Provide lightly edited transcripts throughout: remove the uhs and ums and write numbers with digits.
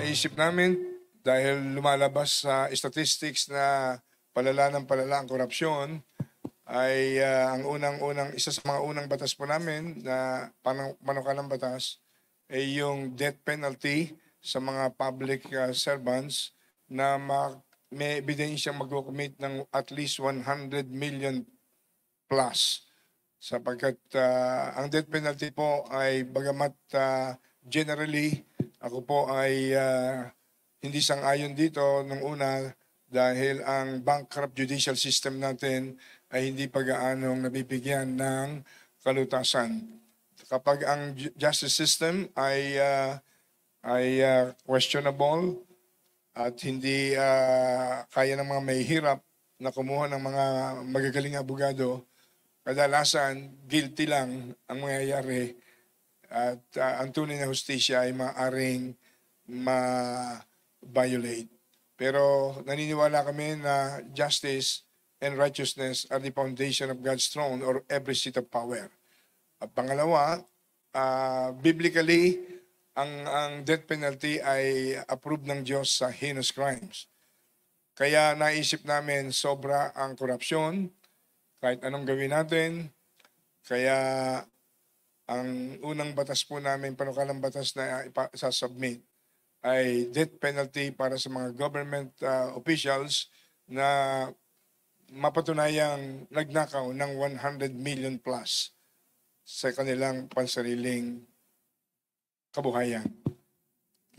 naisip namin dahil lumalabas sa statistics na palala ng palala ang korupsyon ay isa sa mga unang batas po namin na panukalang batas ay yung death penalty sa mga public servants na may ebidensyang mag-commit ng at least 100 million plus. Sapagkat ang death penalty po ay bagamat generally ako po ay hindi sang-ayon dito nung una dahil ang bankrupt judicial system natin ay hindi pa gaanong nabibigyan ng kalutasan. Kapag ang justice system ay questionable at hindi kaya ng mga mahihirap na kumuha ng mga magagaling abogado, kadalasan guilty lang ang mangyayari at ang tunay na hustisya ay maaaring ma-violate. Pero naniniwala kami na justice and righteousness are the foundation of God's throne or every seat of power. At pangalawa, biblically, ang death penalty ay approved ng Diyos sa heinous crimes. Kaya naisip namin sobra ang korupsyon, kahit anong gawin natin. Kaya ang unang batas po namin, panukalang batas na isasubmit, ay death penalty para sa mga government officials na mapatunayang nagnakaw ng 100 million plus sa kanilang pansariling kabuhayan.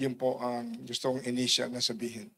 Yun po ang gusto kong initial na sabihin.